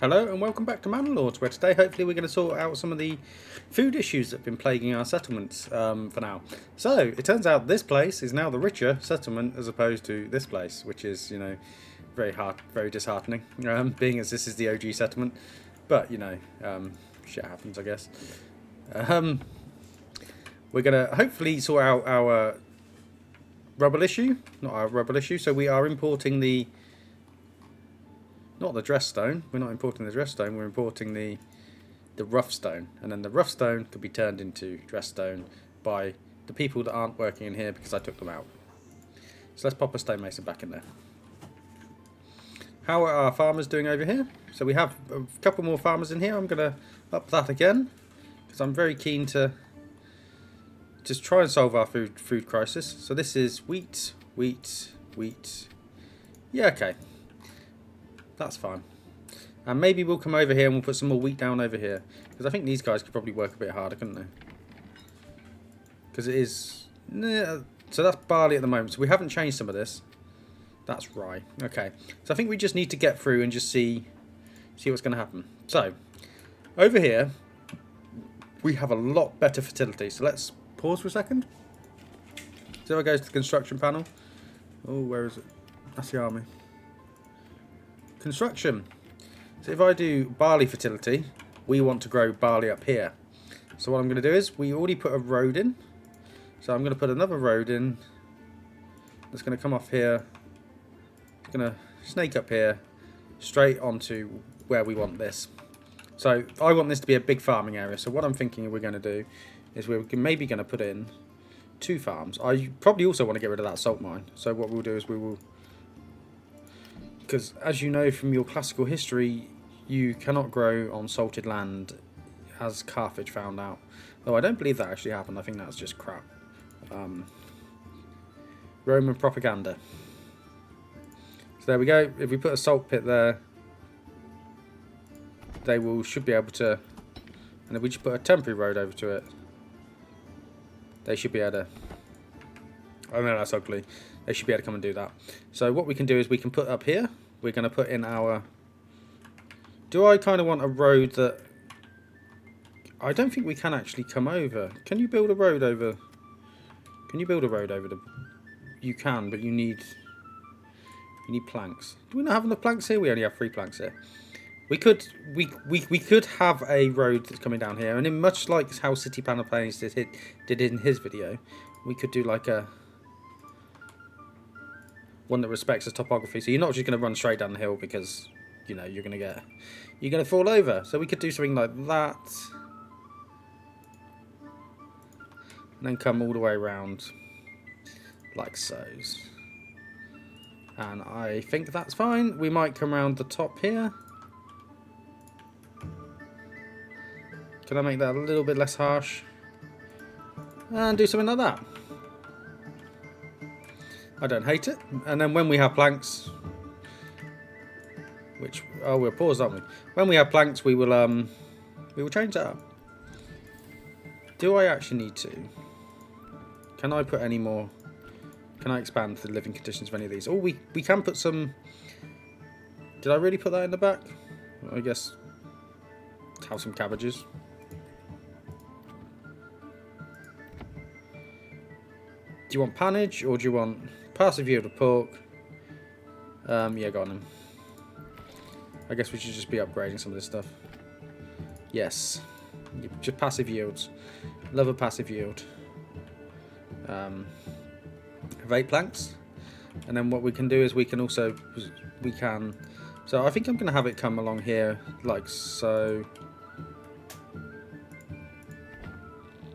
Hello and welcome back to Manor Lords, where today hopefully we're going to sort out some of the food issues that have been plaguing our settlements for now. So, it turns out this place is now the richer settlement as opposed to this place, which is, very disheartening, being as this is the OG settlement. But, shit happens, I guess. We're going to hopefully sort out our rubble issue, not our rubble issue, so we are importing the... Not the dress stone. We're not importing the dress stone. We're importing the rough stone, and then the rough stone could be turned into dress stone by the people that aren't working in here because I took them out. So let's pop a stonemason back in there. How are our farmers doing over here? So we have a couple more farmers in here. I'm going to up that again because I'm very keen to just try and solve our food crisis. So this is wheat. Yeah, okay. That's fine. And maybe we'll come over here and we'll put some more wheat down over here. Because I think these guys could probably work a bit harder, couldn't they? Because it is... So that's barley at the moment. So we haven't changed some of this. That's rye. Okay. So I think we just need to get through and just see what's going to happen. So, over here, we have a lot better fertility. So let's pause for a second. So it goes to the construction panel. Oh, where is it? That's the army. Construction. So if I do barley fertility, we want to grow barley up here. So what I'm going to do is, we already put a road in. So I'm going to put another road in. That's going to come off here. It's going to snake up here, straight onto where we want this. So I want this to be a big farming area. So what I'm thinking we're going to do is we're maybe going to put in 2 farms. I probably also want to get rid of that salt mine. So what we'll do is we will... Because, as you know from your classical history, you cannot grow on salted land, as Carthage found out. Though I don't believe that actually happened. I think that's just crap. Roman propaganda. So there we go. If we put a salt pit there, they should be able to... And if we just put a temporary road over to it, they should be able to... Oh no, that's ugly. They should be able to come and do that. So what we can do is we can put up here. We're going to put in our... Do I kind of want a road that... I don't think we can actually come over. Can you build a road over... Can you build a road over the... You can, but you need planks. Do we not have enough planks here? We only have 3 planks here. We could have a road that's coming down here, and in much like how City Planner Planes did in his video, we could do like a... one that respects the topography, so you're not just going to run straight down the hill because you're going to fall over. So we could do something like that, and then come all the way around like so. And I think that's fine. We might come around the top here. Can I make that a little bit less harsh and do something like that? I don't hate it. And then when we have planks, which we'll pause, aren't we? When we have planks, we will change that up. Do I actually need to? Can I put any more? Can I expand the living conditions of any of these? Oh, we can put some. Did I really put that in the back? I guess have some cabbages. Do you want pannage or do you want passive yield of pork? Yeah, go on then. I guess we should just be upgrading some of this stuff. Yes. Just passive yields. Love a passive yield. Have 8 planks. And then what we can do is we can also... So I think I'm going to have it come along here like so.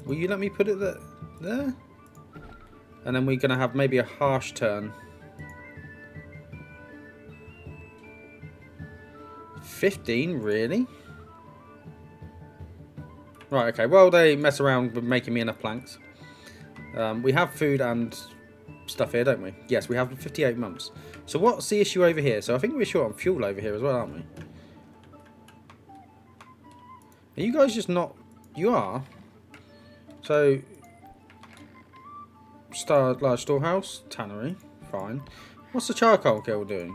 Will you let me put it there? And then we're going to have maybe a harsh turn. 15, really? Right, okay. Well, they mess around with making me enough planks. We have food and stuff here, don't we? Yes, we have 58 months. So what's the issue over here? So I think we're short on fuel over here as well, aren't we? Are you guys just not... You are? So... large storehouse, tannery, fine. What's the charcoal guild doing?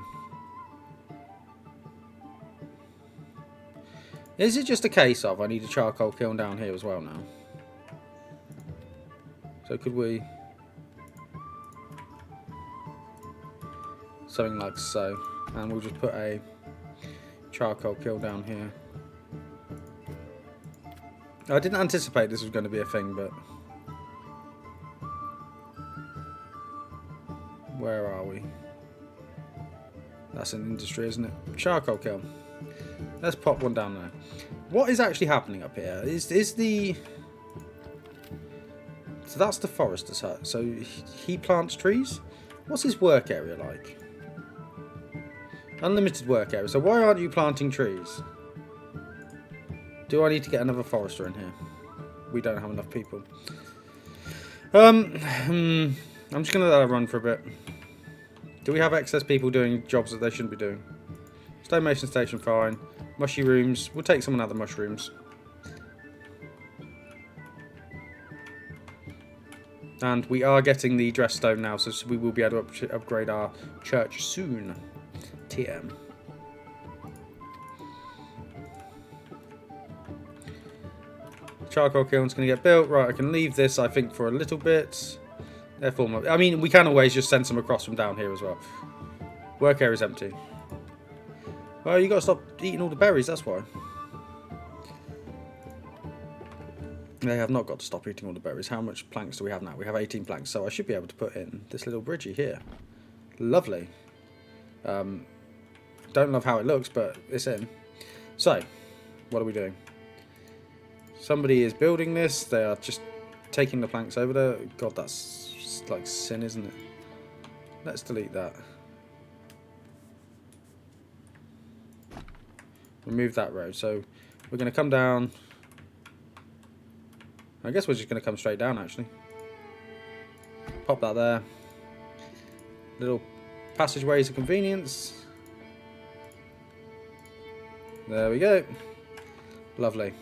Is it just a case of I need a charcoal kiln down here as well now? So could we... something like so. And we'll just put a charcoal kiln down here. I didn't anticipate this was going to be a thing, but... where are we? That's an industry, isn't it? Charcoal kiln. Let's pop one down there. What is actually happening up here? Is the... so that's the forester's hut. So he plants trees? What's his work area like? Unlimited work area. So why aren't you planting trees? Do I need to get another forester in here? We don't have enough people. I'm just going to let that run for a bit. Do we have excess people doing jobs that they shouldn't be doing? Stonemason station, fine. Mushy rooms. We'll take someone out of the mushrooms. And we are getting the dress stone now, so we will be able to upgrade our church soon. TM. Charcoal kiln's going to get built. Right, I can leave this, I think, for a little bit. Therefore, I mean, we can always just send some across from down here as well. Work area is empty. Well, you got to stop eating all the berries, that's why. They have not got to stop eating all the berries. How much planks do we have now? We have 18 planks, so I should be able to put in this little bridgey here. Lovely. Don't love how it looks, but it's in. So, what are we doing? Somebody is building this. They are just taking the planks over there. God, that's like sin, isn't it? Let's delete that. Remove that road. So, we're going to come down. I guess we're just going to come straight down, actually. Pop that there. Little passageways of convenience. There we go. Lovely.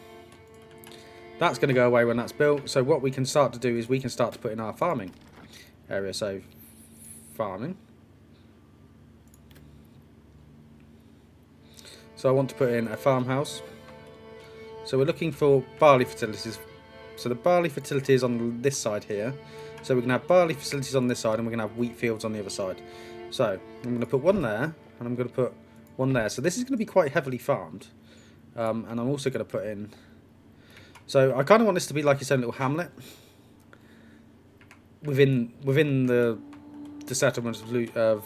That's going to go away when that's built. So what we can start to do is we can start to put in our farming area. So, farming. So I want to put in a farmhouse. So we're looking for barley facilities. So the barley facility is on this side here. So we're going to have barley facilities on this side and we're going to have wheat fields on the other side. So I'm going to put one there and I'm going to put one there. So this is going to be quite heavily farmed. And I'm also going to put in... so I kind of want this to be like its own little hamlet. Within the settlement of...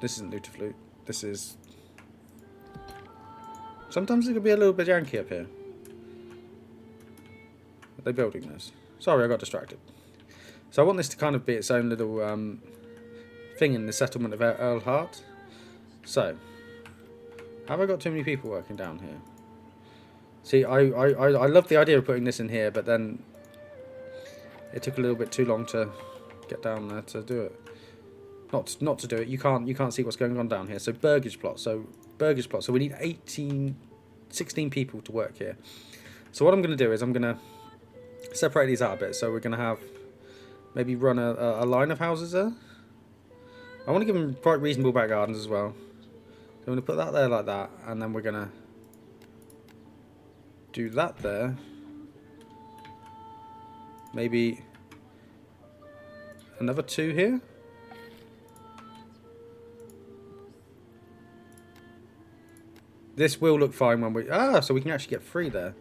this isn't Luterflute. This is... sometimes it can be a little bit janky up here. Are they building this? Sorry, I got distracted. So I want this to kind of be its own little thing in the settlement of Earlhart. So, have I got too many people working down here? See, I love the idea of putting this in here, but then it took a little bit too long to get down there to do it. Not to do it. You can't see what's going on down here. So burgage plot. So we need 16 people to work here. So what I'm going to do is I'm going to separate these out a bit. So we're going to have maybe run a line of houses there. I want to give them quite reasonable back gardens as well. So I'm going to put that there like that, and then we're going to do that there. Maybe another 2 here. This will look fine when we... so we can actually get 3 there.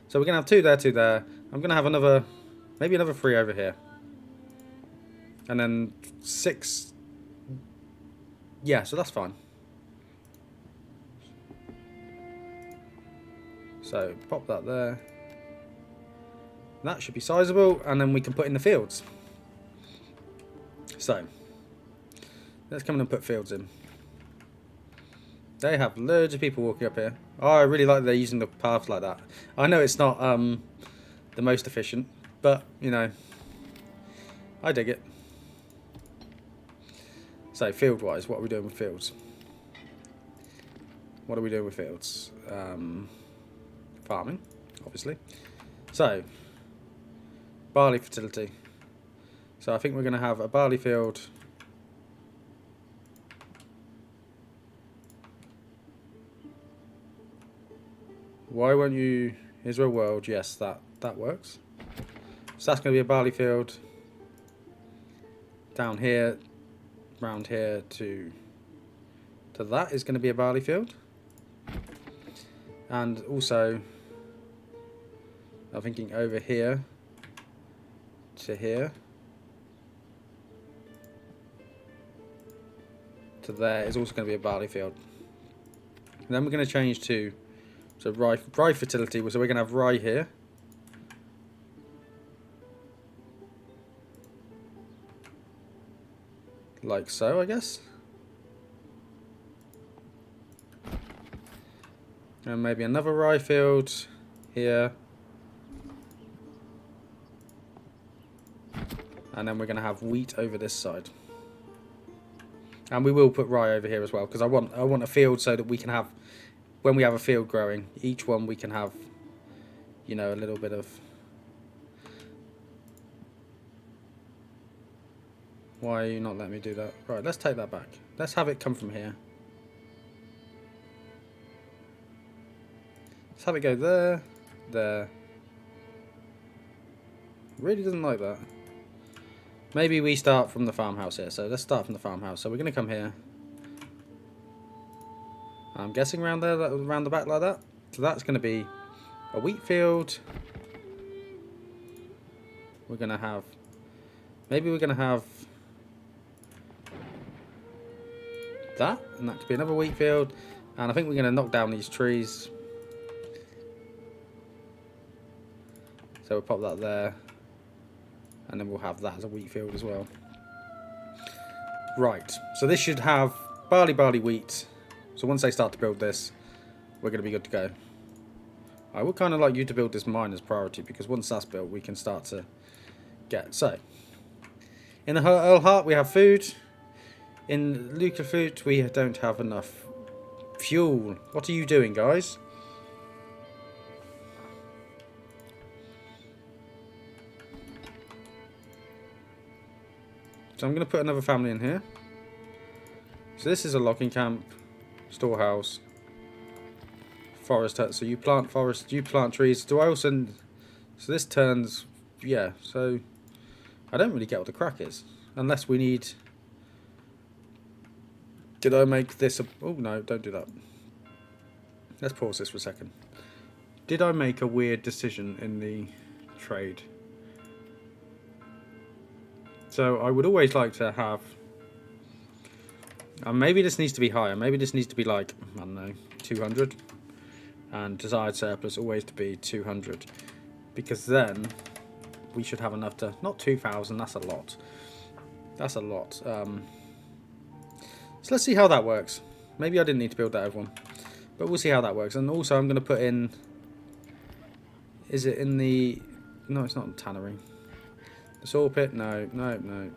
So we're going to have 2 there, 2 there. I'm going to have another... maybe another 3 over here. And then 6... yeah, so that's fine. So, pop that there. That should be sizable. And then we can put in the fields. So, let's come in and put fields in. They have loads of people walking up here. Oh, I really like that they're using the paths like that. I know it's not the most efficient, but, you know, I dig it. So, field-wise, what are we doing with fields? What are we doing with fields? Farming, obviously. So, barley fertility. So, I think we're going to have a barley field... Why won't you... Israel World, yes, that works. So that's going to be a barley field. Down here, round here to that is going to be a barley field. And also, I'm thinking over here to here to there is also going to be a barley field. And then we're going to change to rye fertility, so we're going to have rye here. Like so, I guess. And maybe another rye field here. And then we're going to have wheat over this side. And we will put rye over here as well, because I want a field so that we can have, when we have a field growing, each one we can have, you know, a little bit of... Why are you not letting me do that? Right, let's take that back. Let's have it come from here. Let's have it go there, there. Really doesn't like that. Maybe we start from the farmhouse here. So let's start from the farmhouse. So we're going to come here. I'm guessing around there, around the back like that. So that's going to be a wheat field. We're going to have... Maybe we're going to have... that. And that could be another wheat field. And I think we're going to knock down these trees. So we'll pop that there. And then we'll have that as a wheat field as well. Right. So this should have barley, wheat. So once they start to build this, we're going to be good to go. I would kind of like you to build this mine as priority, because once that's built, we can start to get... So, in the Earl Heart, we have food. In Lucaflute, we don't have enough fuel. What are you doing, guys? So I'm going to put another family in here. So this is a logging camp, storehouse, forest hut. So you plant forest, you plant trees. Do I also... So this turns... Yeah, so I don't really get what the crack is. Unless we need... Did I make this a... Oh, no, don't do that. Let's pause this for a second. Did I make a weird decision in the trade? So I would always like to have... maybe this needs to be higher. Maybe this needs to be like, I don't know, 200. And desired surplus always to be 200. Because then we should have enough to... Not 2,000, that's a lot. That's a lot. So let's see how that works. Maybe I didn't need to build that everyone. But we'll see how that works. And also I'm going to put in... Is it in the... No, it's not in tannery. The saw pit? No.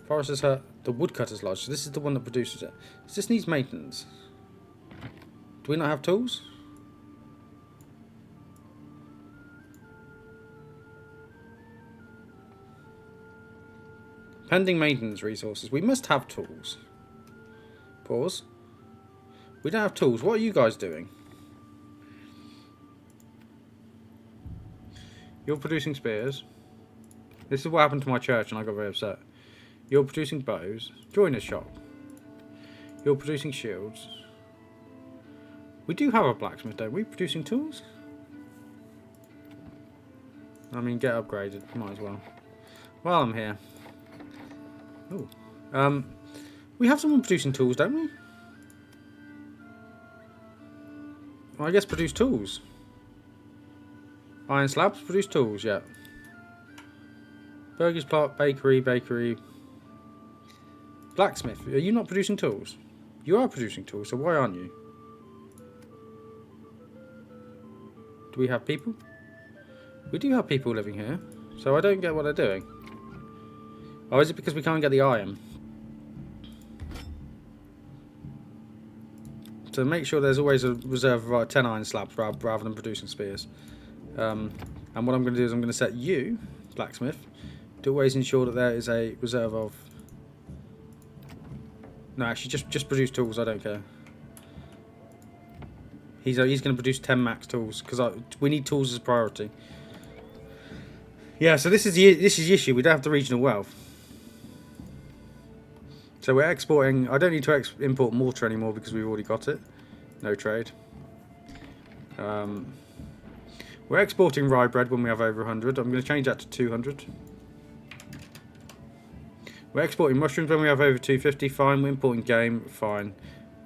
Forester's hut. The woodcutter's lodge. So this is the one that produces it. So this needs maintenance. Do we not have tools? Pending maintenance resources. We must have tools. Pause. We don't have tools. What are you guys doing? You're producing spears. This is what happened to my church and I got very upset. You're producing bows. Joiner's shop. You're producing shields. We do have a blacksmith, don't we? Producing tools? I mean, get upgraded. Might as well. While I'm here. Ooh. We have someone producing tools, don't we? Well, I guess produce tools. Iron slabs, produce tools, yeah. Burgers Park, bakery. Blacksmith, are you not producing tools? You are producing tools, so why aren't you? Do we have people? We do have people living here, so I don't get what they're doing. Oh, is it because we can't get the iron? So make sure there's always a reserve of 10 iron slabs rather than producing spears. And what I'm going to do is I'm going to set you, blacksmith, to always ensure that there is a reserve of... No, actually, just produce tools, I don't care. He's going to produce 10 max tools because we need tools as a priority. Yeah, so this is the issue. We don't have the regional wealth. So we're exporting. I don't need to import mortar anymore because we've already got it. No trade. We're exporting rye bread when we have over 100. I'm going to change that to 200. We're exporting mushrooms when we have over 250. Fine. We're importing game. Fine.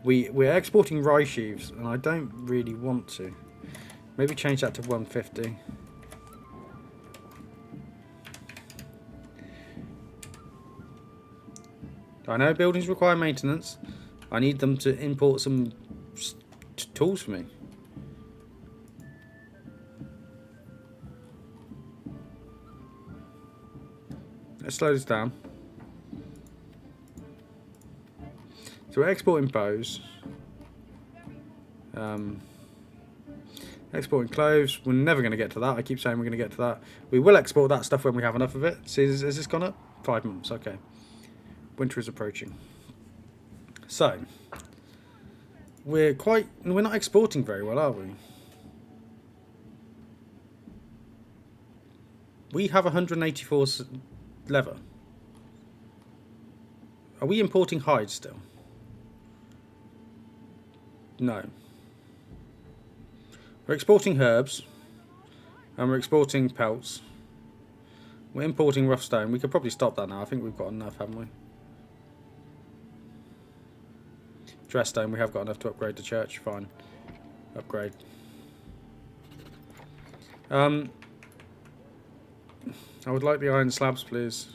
We're exporting rye sheaves, and I don't really want to. Maybe change that to 150. I know buildings require maintenance. I need them to import some tools for me. Let's slow this down. So we're exporting bows. Exporting clothes. We're never going to get to that. I keep saying we're going to get to that. We will export that stuff when we have enough of it. See, has this gone up? 5 months. Okay. Winter is approaching. So we're not exporting very well, are we? We have 184 leather. Are we importing hides still? No. We're exporting herbs. And we're exporting pelts. We're importing rough stone. We could probably stop that now. I think we've got enough, haven't we? Dress stone. We have got enough to upgrade the church. Fine. Upgrade. I would like the iron slabs, please.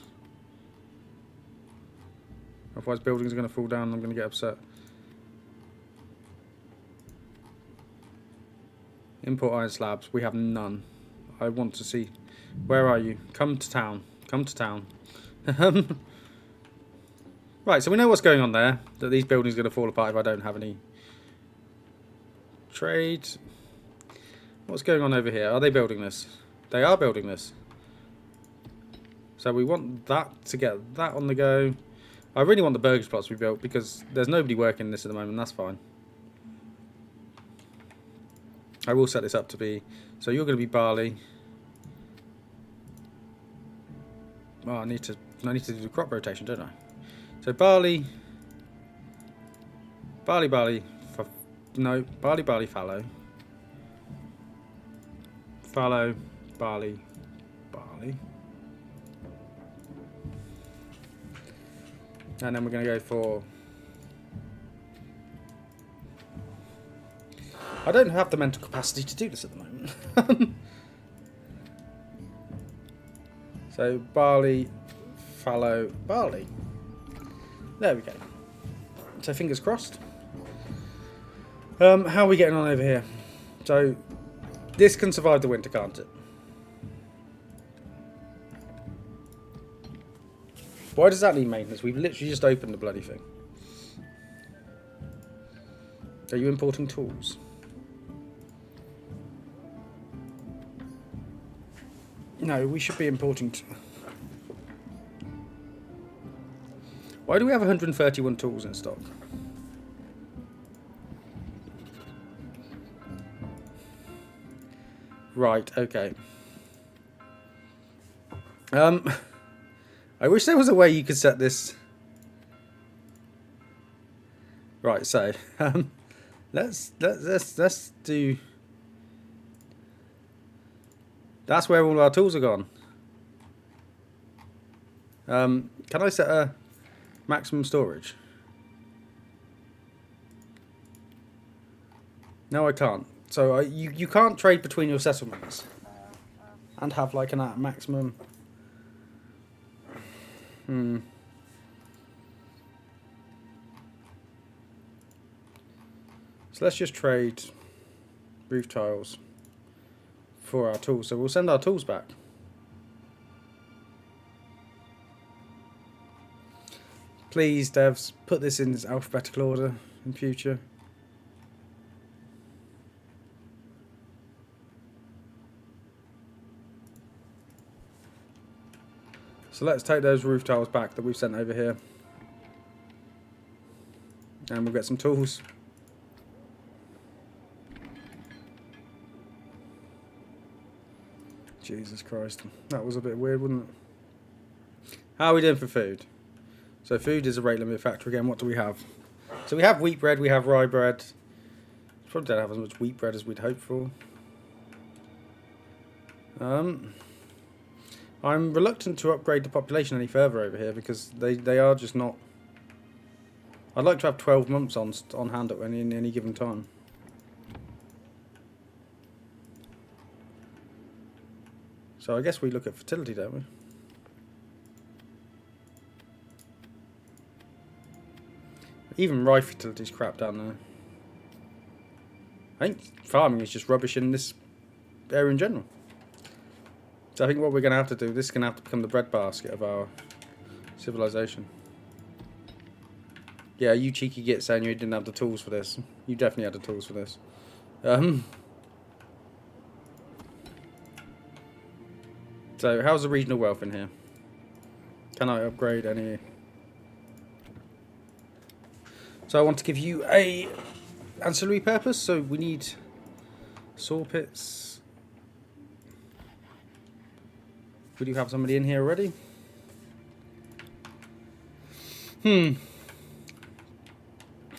Otherwise buildings are going to fall down and I'm going to get upset. Import iron slabs. We have none. I want to see. Where are you? Come to town. Come to town. Right, so we know what's going on there. That these buildings are going to fall apart if I don't have any trade. What's going on over here? Are they building this? They are building this. So we want that to get that on the go. I really want the burgers plots to be built because there's nobody working this at the moment. That's fine. I will set this up to be. So you're going to be barley. Oh, I need to do the crop rotation, don't I? So barley, barley, fallow, fallow, barley, and then we're going to go for. I don't have the mental capacity to do this at the moment. So barley, fallow, barley. There we go. So fingers crossed. How are we getting on over here? So this can survive the winter, can't it? Why does that need maintenance? We've literally just opened the bloody thing. Are you importing tools? No, we should be importing. Why do we have 131 tools in stock? Right, okay. I wish there was a way you could set this. Right, so let's do. That's where all our tools are gone. Can I set a maximum storage? No, I can't. So you can't trade between your settlements and have like a maximum. So let's just trade roof tiles for our tools. So we'll send our tools back. Please, devs, put this in alphabetical order in future. So let's take those roof tiles back that we've sent over here. And we'll get some tools. Jesus Christ. That was a bit weird, wasn't it? How are we doing for food? So food is a rate limit factor again. What do we have? So we have wheat bread, we have rye bread. Probably don't have as much wheat bread as we'd hoped for. I'm reluctant to upgrade the population any further over here because they are just not... I'd like to have 12 months on hand at any given time. So I guess we look at fertility, don't we? Even rye fertility's crap down there. I think farming is just rubbish in this area in general. So I think what we're going to have to do, this is going to have to become the breadbasket of our civilization. Yeah, you cheeky git saying you didn't have the tools for this. You definitely had the tools for this. So how's the regional wealth in here? Can I upgrade any? So I want to give you a ancillary purpose. So we need saw pits. We do have somebody in here already.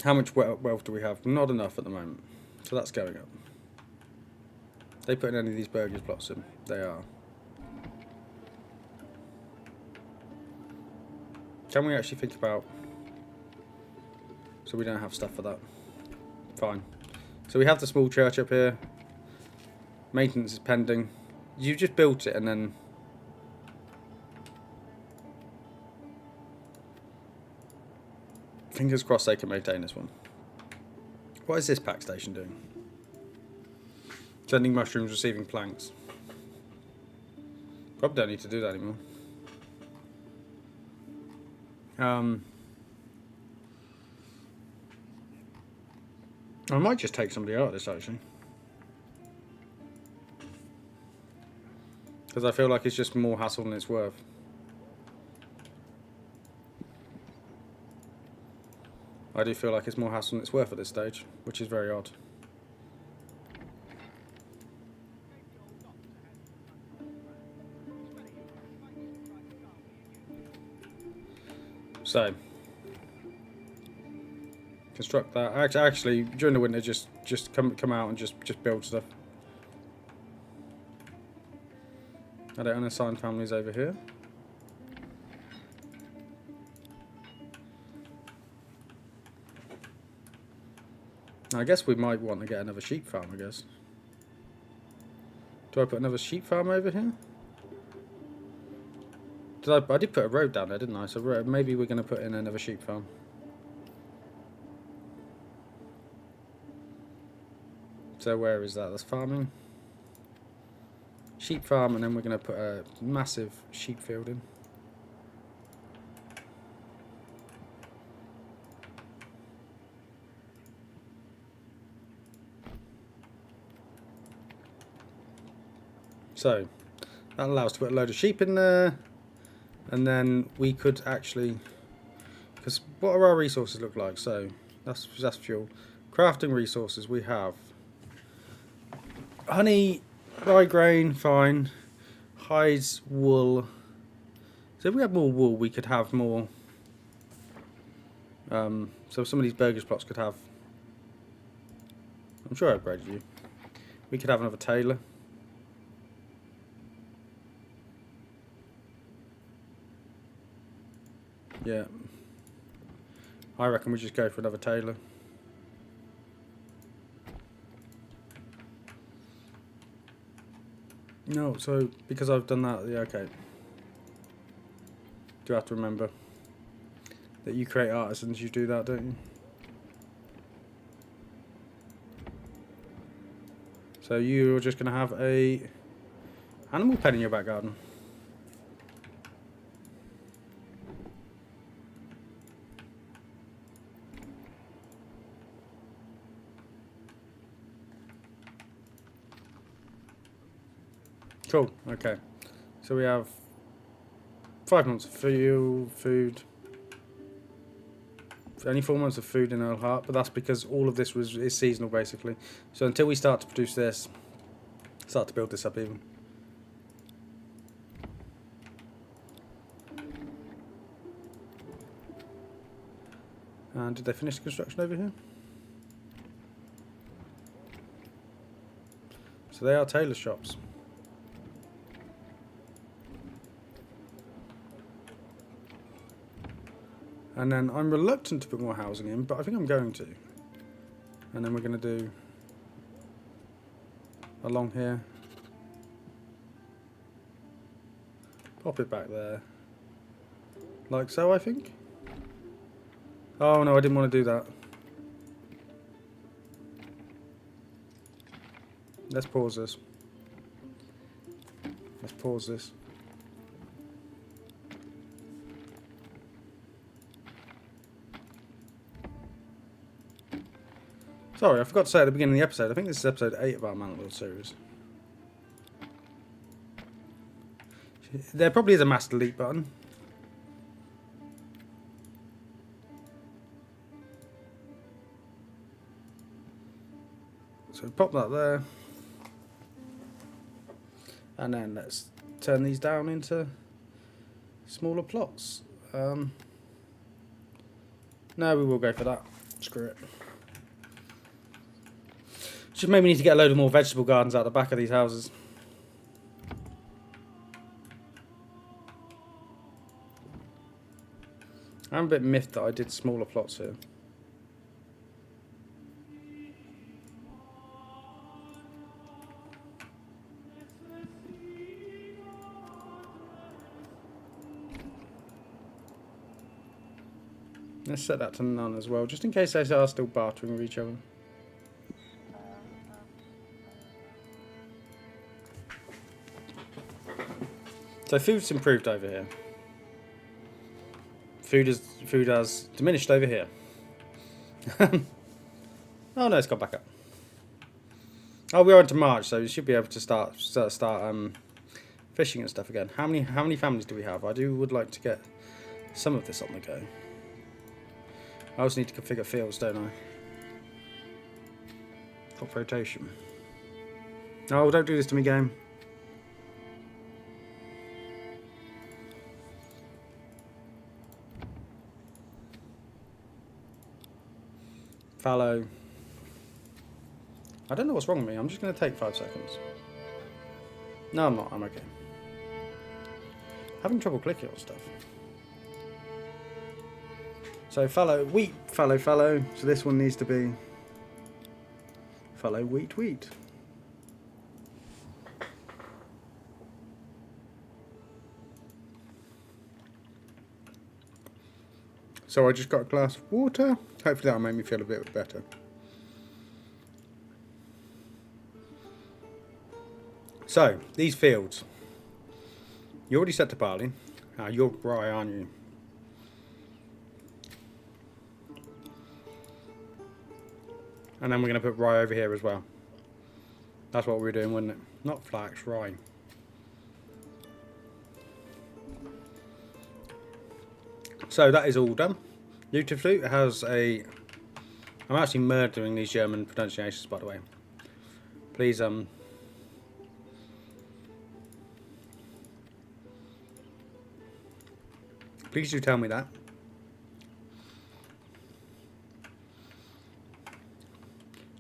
How much wealth do we have? Not enough at the moment. So that's going up. They put in any of these burgers plots in? They are. Can we actually think about... So we don't have stuff for that. Fine. So we have the small church up here. Maintenance is pending. You just built it and then... Fingers crossed they can maintain this one. What is this pack station doing? Sending mushrooms, receiving planks. Probably don't need to do that anymore. I might just take somebody out of this actually. Because I feel like it's just more hassle than it's worth. I do feel like it's more hassle than it's worth at this stage, which is very odd. So, construct that. Actually, during the winter, just come out and just build stuff. I don't unassign families over here. I guess we might want to get another sheep farm, I guess. Do I put another sheep farm over here? I did put a road down there, didn't I? So maybe we're going to put in another sheep farm. So where is that? That's farming. Sheep farm, and then we're going to put a massive sheep field in. So that allows us to put a load of sheep in there. And then we could actually, because what are our resources look like? So that's fuel. Crafting resources, we have honey, rye grain, fine. Hides, wool. So if we had more wool, we could have more. So some of these burgers plots could have. I'm sure I upgraded you. We could have another tailor. Yeah, I reckon we just go for another tailor. No, so because I've done that, yeah, okay. Do have to remember that you create artisans, you do that, don't you? So you're just going to have a animal pen in your back garden. Cool, okay. So we have 5 months of food. Only 4 months of food in Earl Heart, but that's because all of this is seasonal basically. So until we start to produce this, start to build this up even. And did they finish the construction over here? So they are tailor shops. And then I'm reluctant to put more housing in, but I think I'm going to. And then we're going to do along here. Pop it back there. Like so, I think. Oh no, I didn't want to do that. Let's pause this. Let's pause this. Sorry, I forgot to say at the beginning of the episode, I think this is episode 8 of our Manor Lords series. There probably is a master delete button. So pop that there. And then let's turn these down into smaller plots. No, we will go for that. Screw it. Just maybe need to get a load of more vegetable gardens out the back of these houses. I'm a bit miffed that I did smaller plots here. Let's set that to none as well, just in case they are still bartering with each other. So food's improved over here. Food has diminished over here. Oh no, it's got back up. Oh, we're on to March, so we should be able to start fishing and stuff again. How many families do we have? Would like to get some of this on the go. I also need to configure fields, don't I? Crop rotation. Oh, don't do this to me, game. Fallow. I don't know what's wrong with me. I'm just going to take 5 seconds. No, I'm not. I'm okay. Having trouble clicking on stuff. So fallow, wheat, fallow, fallow. So this one needs to be fallow, wheat, wheat. So I just got a glass of water. Hopefully that'll make me feel a bit better. So, these fields. You already set to barley. You're rye, aren't you? And then we're going to put rye over here as well. That's what we were doing, wasn't it? Not flax, rye. So that is all done. Beautifully, it has a... I'm actually murdering these German pronunciations, by the way. Please, please do tell me that.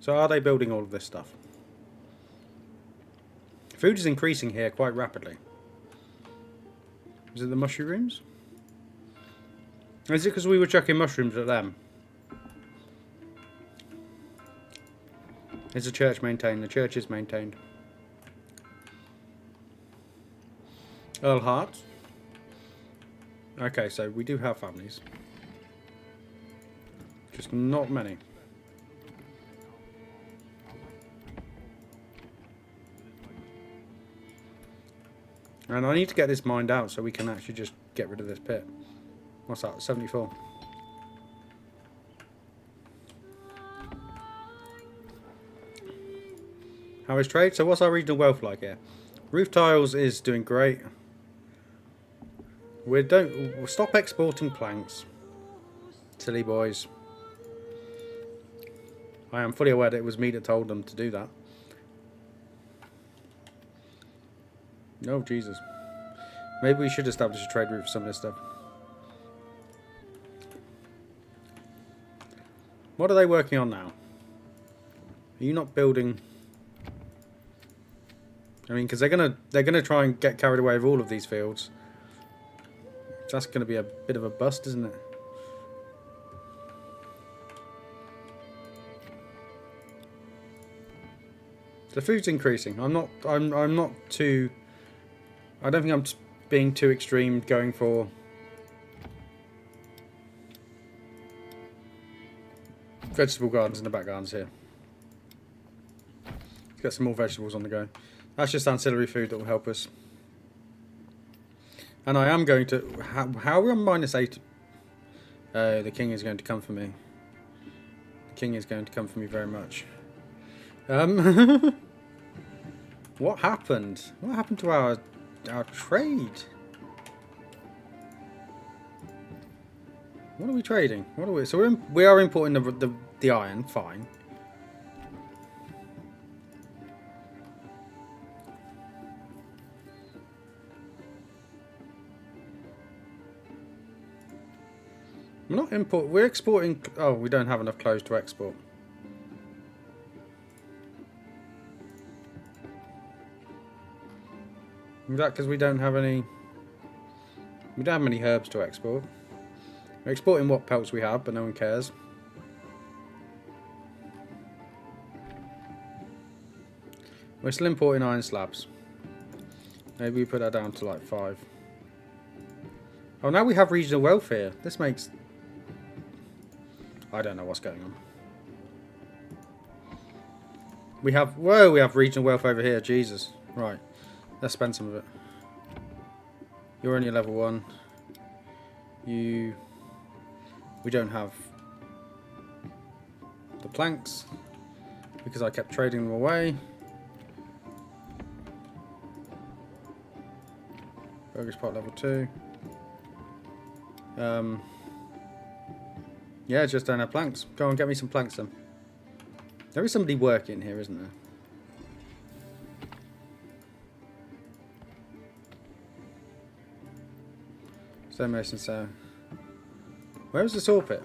So are they building all of this stuff? Food is increasing here quite rapidly. Is it the mushrooms? Is it because we were chucking mushrooms at them? Is the church maintained? The church is maintained. Earl Hart. Okay, so we do have families. Just not many. And I need to get this mined out so we can actually just get rid of this pit. What's that? 74. How is trade? So what's our regional wealth like here? Roof tiles is doing great. We'll stop exporting planks. Silly boys. I am fully aware that it was me that told them to do that. Oh, Jesus. Maybe we should establish a trade route for some of this stuff. What are they working on now? Are you not building? I mean, because they're gonna try and get carried away with all of these fields. That's gonna be a bit of a bust, isn't it? The food's increasing. I'm not too. I don't think I'm being too extreme going for vegetable gardens in the back gardens here. Let's get some more vegetables on the go. That's just ancillary food that will help us. And I am going to... How are we on -8? The king is going to come for me. The king is going to come for me very much. What happened? What happened to our trade? What are we trading? What are we? So we are importing the iron. Fine. We're not import. We're exporting. Oh, we don't have enough clothes to export. Is that because we don't have any? We don't have many herbs to export. We're exporting what pelts we have, but no one cares. We're still importing iron slabs. Maybe we put that down to like 5. Oh, now we have regional welfare. This makes... I don't know what's going on. We have... Whoa, we have regional welfare over here. Jesus. Right. Let's spend some of it. You're only a level 1. You... We don't have the planks because I kept trading them away. Burgers pot level 2. Yeah, just don't have planks. Go on, get me some planks then. There is somebody working here, isn't there? Stonemason, so... Where's the saw pit?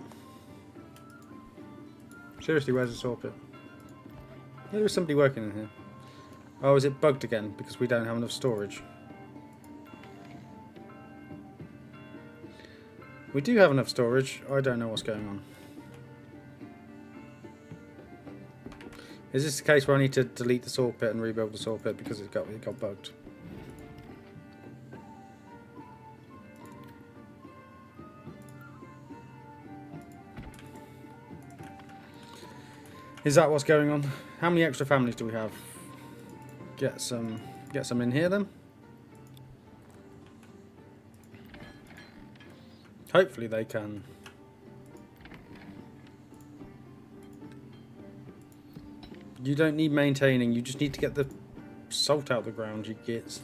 Seriously, where's the saw pit? Yeah, there is somebody working in here. Oh, is it bugged again because we don't have enough storage? We do have enough storage. I don't know what's going on. Is this the case where I need to delete the saw pit and rebuild the saw pit because it got bugged? Is that what's going on? How many extra families do we have? Get some in here then. Hopefully they can. You don't need maintaining, you just need to get the salt out the ground, you gits.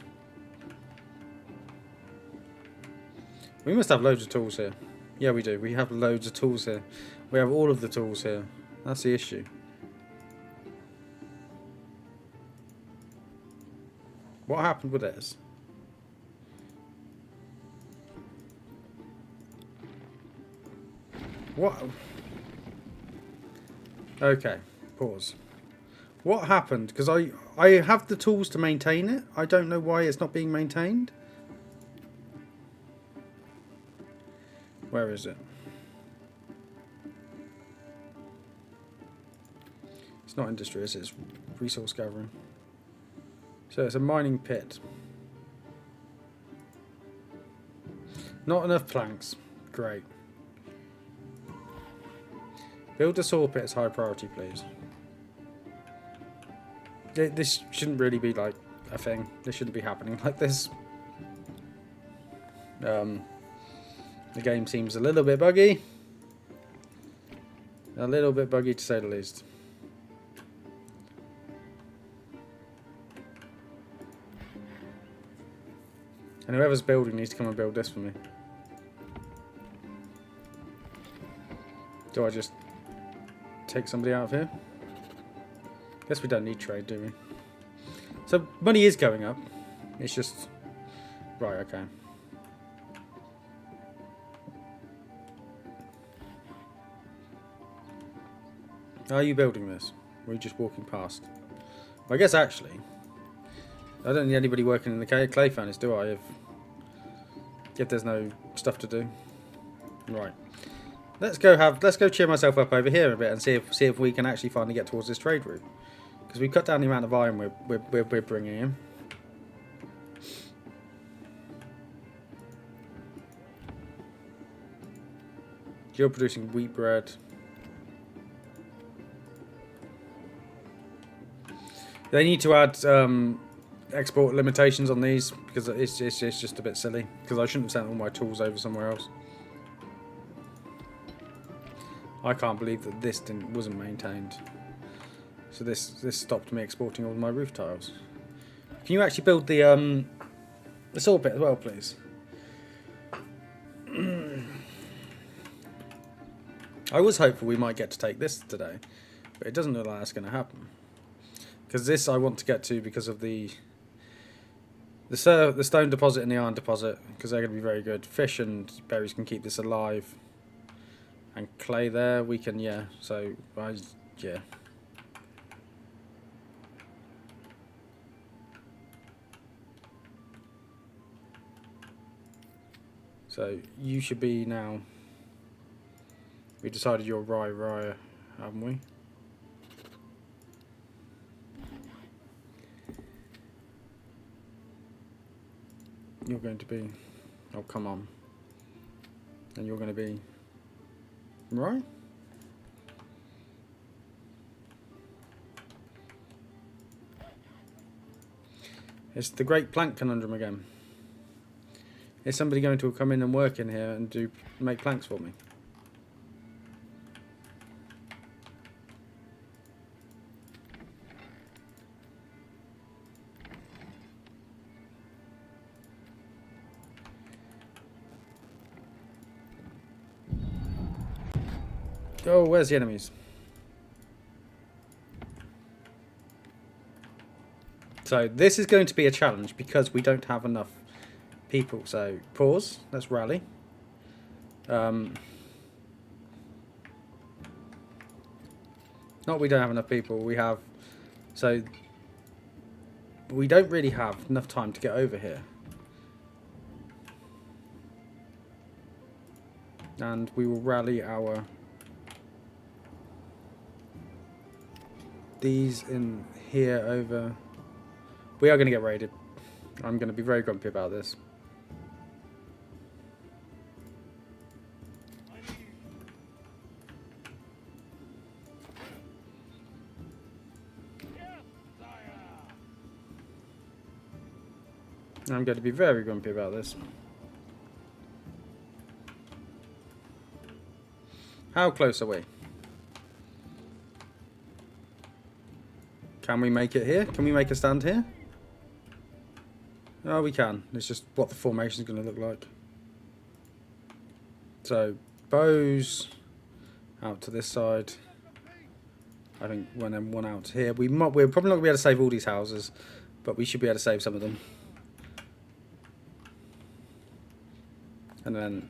We must have loads of tools here. Yeah, we do. We have loads of tools here. We have all of the tools here. That's the issue. What happened with this? What? Okay, pause. What happened? Because I have the tools to maintain it. I don't know why it's not being maintained. Where is it? It's not industry, is it? It's resource gathering. So it's a mining pit. Not enough planks. Great. Build a saw pit as high priority, please. This shouldn't really be like a thing. This shouldn't be happening like this. The game seems a little bit buggy. A little bit buggy to say the least. And whoever's building needs to come and build this for me. Do I just take somebody out of here? Guess we don't need trade, do we? So money is going up. It's just... Right, okay. Are you building this? Or are you just walking past? Well, I guess actually, I don't need anybody working in the clay furnace, do I? If there's no stuff to do. Right. Let's go cheer myself up over here a bit and see if we can actually finally get towards this trade route. Because we've cut down the amount of iron we're bringing in. You're producing wheat bread. They need to add export limitations on these because it's just a bit silly. Because I shouldn't have sent all my tools over somewhere else. I can't believe that this wasn't maintained. So this stopped me exporting all my roof tiles. Can you actually build the saw pit as well, please? I was hopeful we might get to take this today, but it doesn't look like that's going to happen. Because this I want to get to because of the stone deposit and the iron deposit, because they're going to be very good. Fish and berries can keep this alive. And clay there, we can, yeah. So, yeah. So, you should be now... We decided you're rye, haven't we? You're going to be... Oh, come on. And you're going to be... Right? It's the great plank conundrum again. Is somebody going to come in and work in here and make planks for me? Oh, where's the enemies? So this is going to be a challenge because we don't have enough people. So pause. Let's rally. Not we don't have enough people. We have. So we don't really have enough time to get over here. And we will rally our... These in here over... We are going to get raided. I'm going to be very grumpy about this. I'm going to be very grumpy about this. How close are we? Can we make it here? Can we make a stand here? Oh, we can. It's just what the formation is going to look like. So, bows out to this side. I think one out here. We're probably not going to be able to save all these houses, but we should be able to save some of them. And then...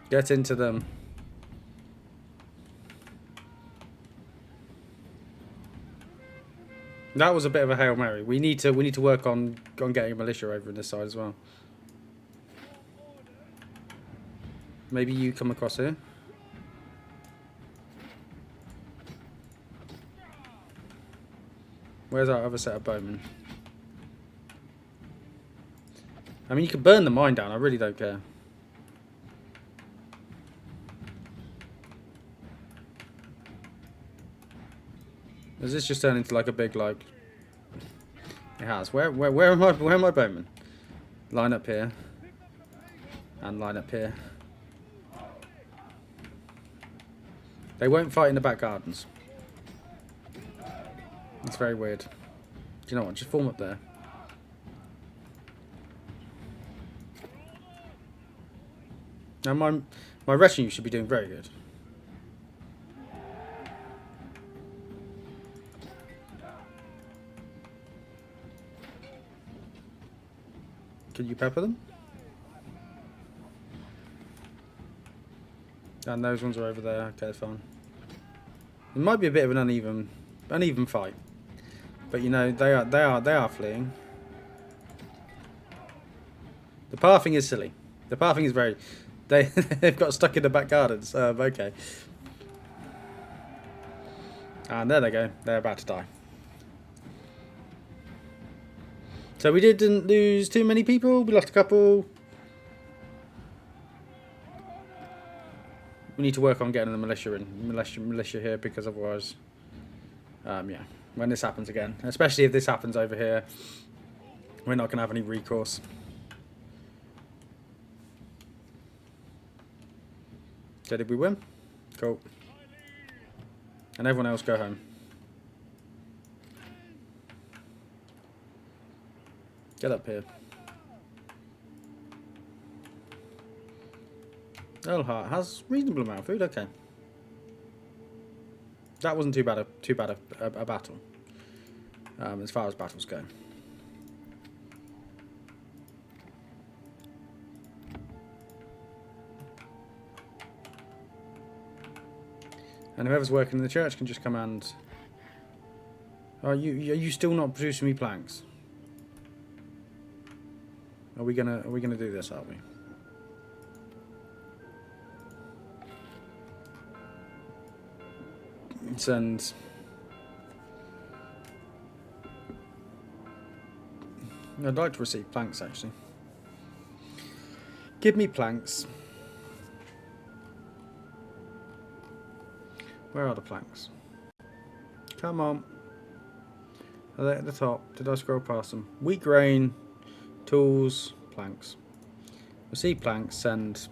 Get into them. That was a bit of a Hail Mary. We need to work on getting a militia over in this side as well. Maybe you come across here. Where's our other set of bowmen? I mean, you can burn the mine down. I really don't care. Does this just turn into like a big like? It has. Where am I? Where are my bowmen? Line up here. And line up here. They won't fight in the back gardens. It's very weird. Do you know what? Just form up there. Now my retinue should be doing very good. Can you pepper them? And those ones are over there. Okay, fine. It might be a bit of an uneven fight, but you know they are fleeing. The pathing is silly. The pathing is very. They've got stuck in the back gardens. Okay. And there they go. They're about to die. So we didn't lose too many people. We lost a couple. We need to work on getting the militia here, because otherwise, yeah, when this happens again, especially if this happens over here, we're not going to have any recourse. So did we win? Cool. And everyone else go home. Get up here. Earlhart has reasonable amount of food. Okay. That wasn't too bad a battle. As far as battles go. And whoever's working in the church can just come and. Are you still not producing me planks? Are we gonna do this? Are we? Send. I'd like to receive planks, actually. Give me planks. Where are the planks? Come on. Are they at the top? Did I scroll past them? Wheat grain, tools, planks. Receive planks, send.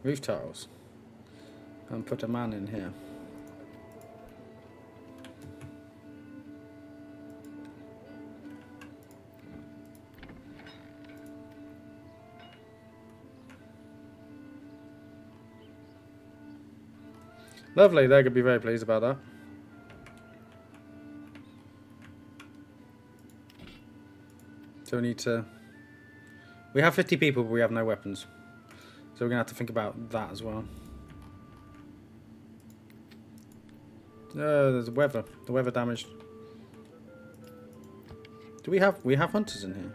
Roof tiles. And put a man in here. Lovely, they could be very pleased about that. So we need to... We have 50 people, but we have no weapons. So we're going to have to think about that as well. There's the weather. The weather damaged. Do we have hunters in here?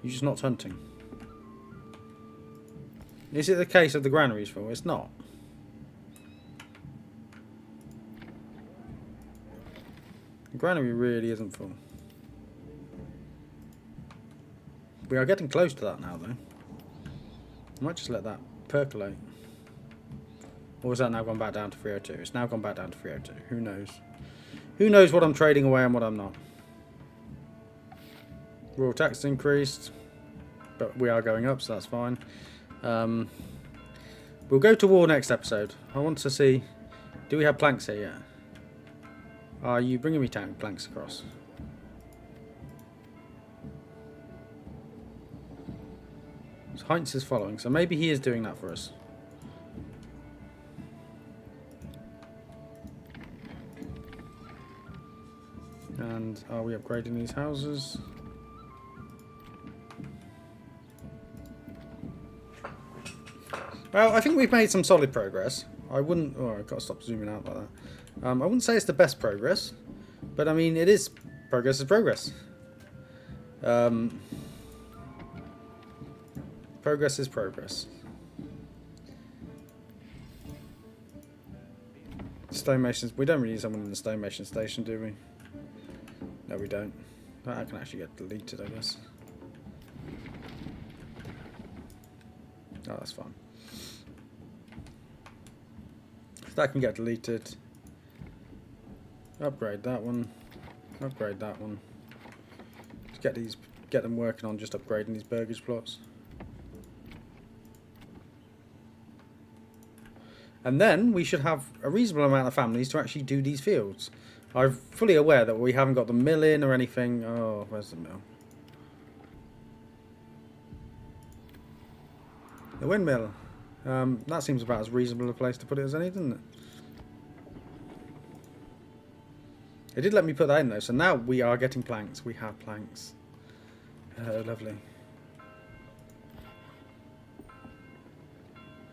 You're just not hunting. Is it the case of the granaries full? It's not. The granary really isn't full. We are getting close to that now, though. I might just let that percolate. Or has that now gone back down to 302? It's now gone back down to 302. Who knows? Who knows what I'm trading away and what I'm not? Royal tax increased. But we are going up, so that's fine. We'll go to war next episode. I want to see... Do we have planks here yet? Are you bringing me planks across? So Heinz is following, so maybe he is doing that for us. And are we upgrading these houses? Well, I think we've made some solid progress. I wouldn't... Oh, I've got to stop zooming out like that. I wouldn't say it's the best progress, but I mean, it is... Progress is progress. Progress is progress. Stonemasons... We don't really need someone in the stonemason station, do we? No, we don't. That can actually get deleted, I guess. Oh, that's fine. That can get deleted. Upgrade that one. Upgrade that one. Let's get them working on just upgrading these burgage plots. And then we should have a reasonable amount of families to actually do these fields. I'm fully aware that we haven't got the mill in or anything. Oh, where's the mill? The windmill. That seems about as reasonable a place to put it as any, doesn't it? It did let me put that in though, so now we are getting planks. We have planks. Lovely.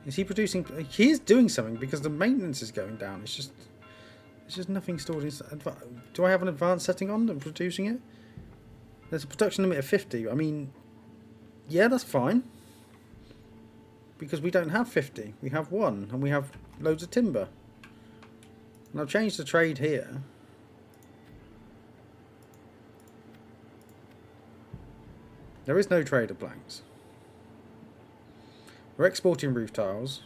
Is he producing? He is doing something because the maintenance is going down. It's just nothing stored in. Do I have an advanced setting on and producing it? There's a production limit of 50. I mean, yeah, that's fine. Because we don't have 50. We have 1, and we have loads of timber. And I've changed the trade here. There is no trade of planks. We're exporting roof tiles.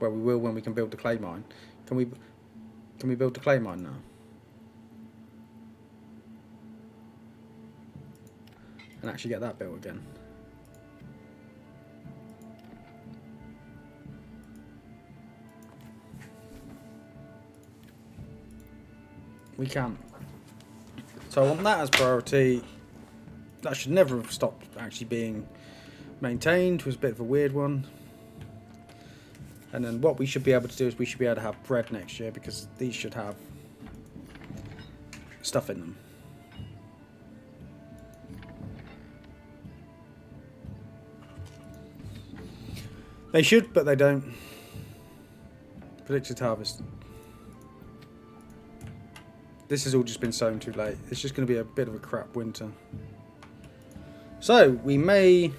Well, we will when we can build the clay mine. Can we build the clay mine now? And actually get that built again. We can. So I want that as priority. That should never have stopped actually being maintained. It was a bit of a weird one. And then what we should be able to do is we should be able to have bread next year because these should have stuff in them. They should, but they don't. Predicted harvest. This has all just been sown too late. It's just going to be a bit of a crap winter. So, we may...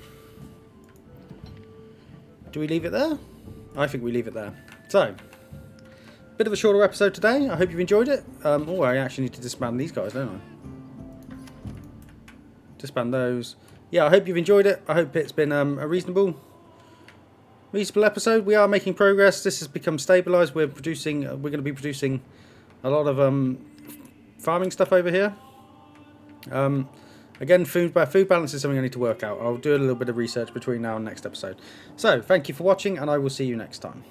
Do we leave it there? I think we leave it there. So, bit of a shorter episode today. I hope you've enjoyed it. Oh, I actually need to disband these guys, don't I? Disband those. Yeah, I hope you've enjoyed it. I hope it's been a reasonable episode. We are making progress. This has become stabilised. We're going to be producing a lot of farming stuff over here. Again, food balance is something I need to work out. I'll do a little bit of research between now and next episode. So, thank you for watching, and I will see you next time.